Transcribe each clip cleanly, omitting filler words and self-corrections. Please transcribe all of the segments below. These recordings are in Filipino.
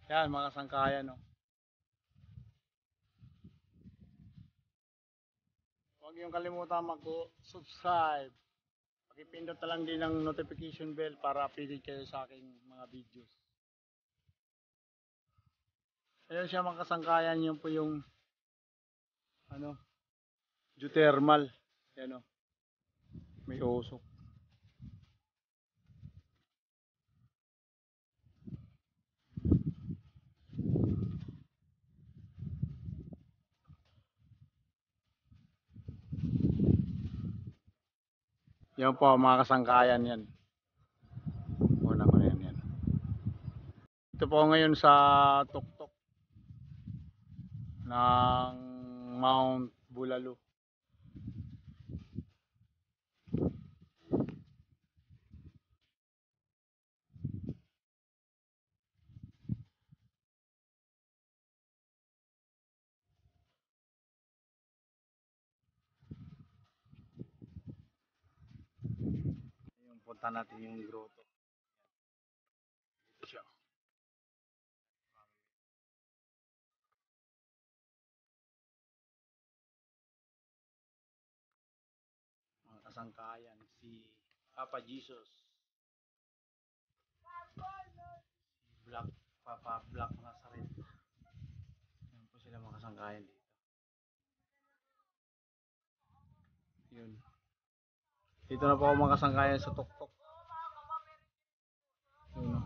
Yan mga sangkayan, no. Huwag niyong kalimutan mag-subscribe. Pakipindot na lang din ng notification bell para updated kayo sa aking mga videos. Ayun siya mga kasangkayan, yun po yung ano, geothermal. Yan o, may usok. Yan po mga kasangkayan yan. Una ko na yan. Ito po ngayon sa tuktok ng Mount Bulalo. Yung punta natin yung grotto. Ito siya. Mga kasangkayan, si Papa Jesus, si Black, Papa Black Nazareth. Yan po sila mga kasangkayan dito. Yun. Dito na po ako mga kasangkayan sa tuktok. Yun, no?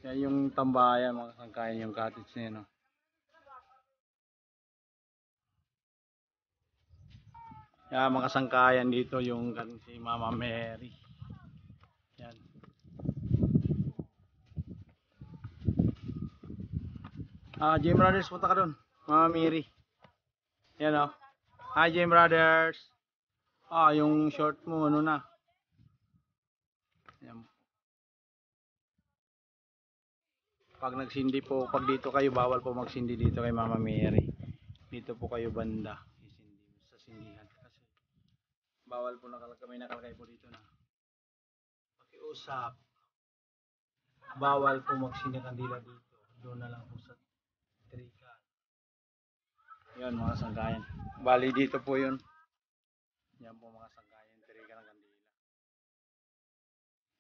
Yan yung tambayan mga kasangkayan, yung cottage na yun. No? Yan mga kasangkayan dito yung si Mama Mary. Yan. Jim Brothers, punta ka doon. Mama Mary. Yan o. Hi Jim Brothers. Yung short mo ano na. Yan. Pag nagsindi po, pag dito kayo, bawal po magsindi dito kay Mama Mary. Dito po kayo banda. Isindi sa sindihan. Kasi bawal po may nakalagay po dito na pakiusap. Bawal po magsindi kandila dito. Doon na lang po sa trikan. Yan mga sangkayan. Bali dito po yun. Yan po mga sangkayan. Trikan ng kandila.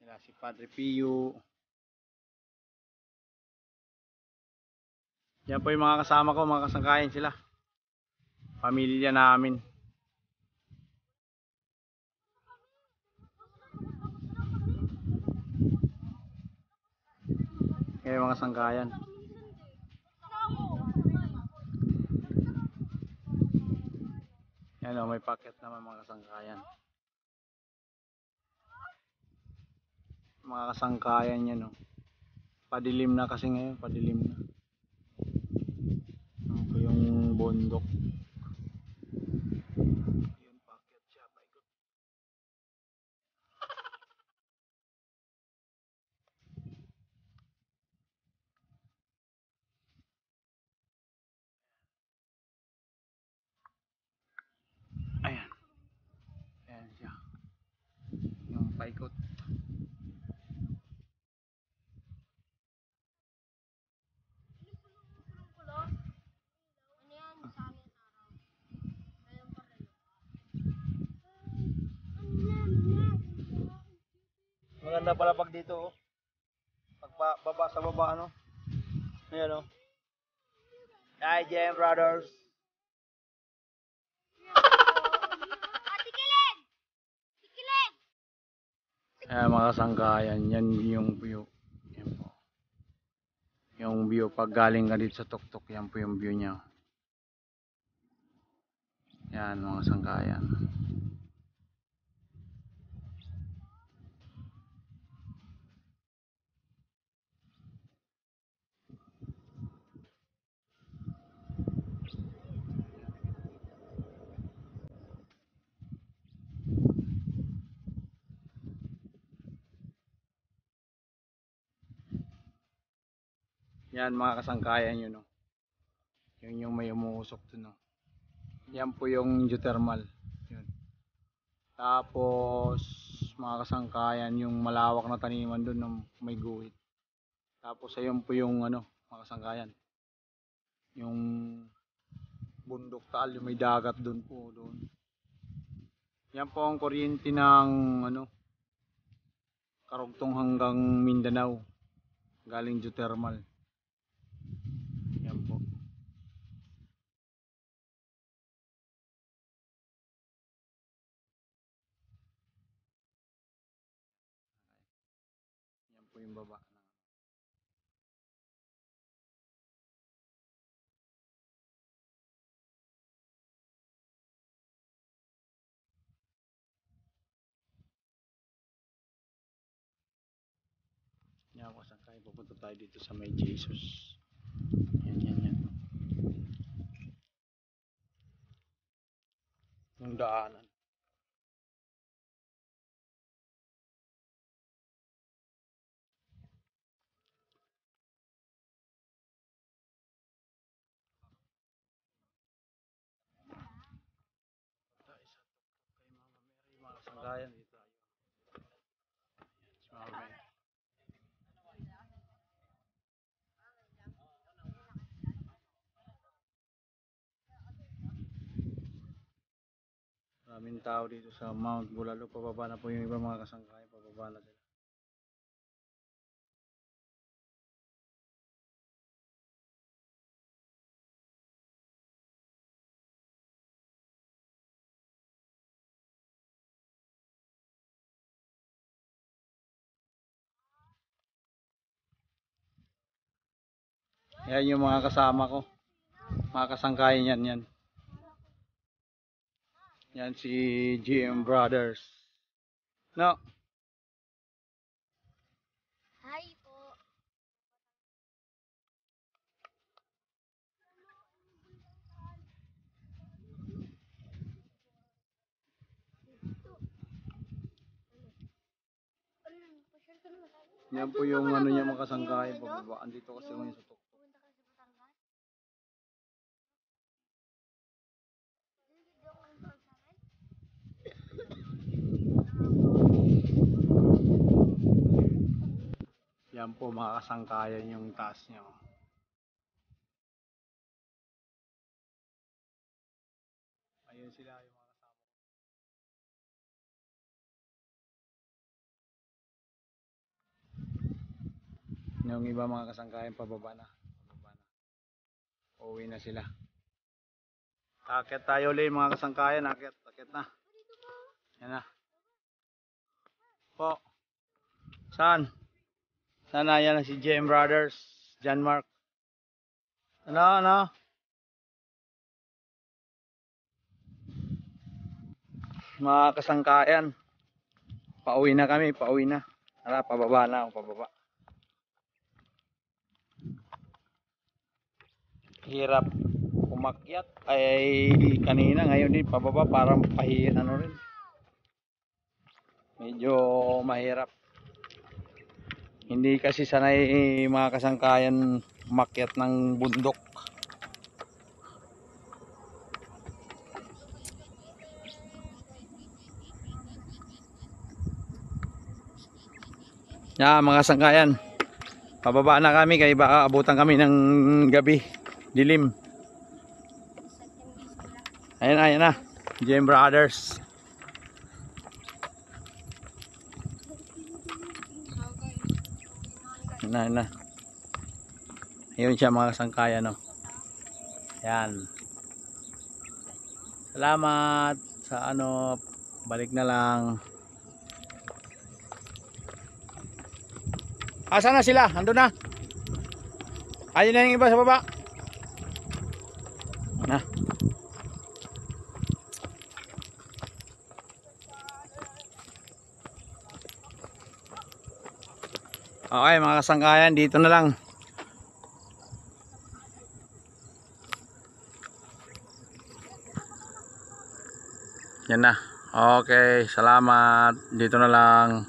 Yan si Padre Pio. Yan po yung mga kasama ko, mga kasangkayan sila. Pamilya namin. Yan mga sangkayan. Yan o, may packet naman mga kasangkayan. Mga kasangkayan yan o. Padilim na kasi ngayon, padilim na. Ano po yung bundok. Yung packet siya, paikot. Ayan. Ayan siya. Yung paikot. Maganda pala pag dito, oh. Pag baba sa baba, ano? Ayan, oh. Hi, Jam Brothers. Ayan, mga sangkayan, yan yung view. Yan po. Yung view, pag galing ka dito sa tuktok, yan po yung view niya. Yan, mga sangkayan. Yan mga kasangkayan yun, no? Yun yung may umuusok dun, no? Yan po yung geothermal. Yun. Tapos mga kasangkayan, yung malawak na taniman doon ng may guhit. Tapos ayun po yung ano, mga kasangkayan, yung bundok taal, yung may dagat doon po doon. Yan po ang kuryente ng ano, Karugtong hanggang Mindanao, galing geothermal. Yan po. Yan po yung baba. Yan po, saan tayo pupunta tayo dito sa may Jesus. Yan. Yung daanan. Mga kasangkayan dito. Maraming tao dito sa Mount Bulalo. Pababa na po yung iba mga kasangkayan. Pababa na sila. Yan yung mga kasama ko. Mga kasangkayan yan. Yan si GM Brothers. No. Hi po. Yan po yung ano niya mga kasangkayan. Pababa. Andito kasi yung sa tuktok. Pupunta ka sa Batangas? Hindi ako ang pagsalan. Yan po mga kasangkayan yung taas niya. Ayun sila yung mga kasama. Yung iba mga kasangkayan pababa na. Uuwi na sila. Akit tayo ulit mga kasangkayan. Akit na. Yan na. Po. Saan? Sana yan na si JM Brothers. John Mark. Ano? Mga kasangkayan. Pauwi na kami. Tara, pababa na ako. Pababa. Hirap umakyat. Ay kanina. Ngayon din pababa. Parang pahiyan ano rin. Medyo mahirap. Hindi kasi sanay mga kasangkayan umakyat ng bundok. Mga kasangkayan. Pababa na kami kaya baka abutan kami ng gabi. Dilim. Ayan na. JM Brothers. Ayan na. Ayun siya mga kasangkayan, no. Ayan. Salamat sa ano, balik na lang. Asan na sila? Ando na. Ayun na yung iba sa baba. Na. Okay mga kasangkayan, dito na lang. Yan na. Okay, salamat. Dito na lang.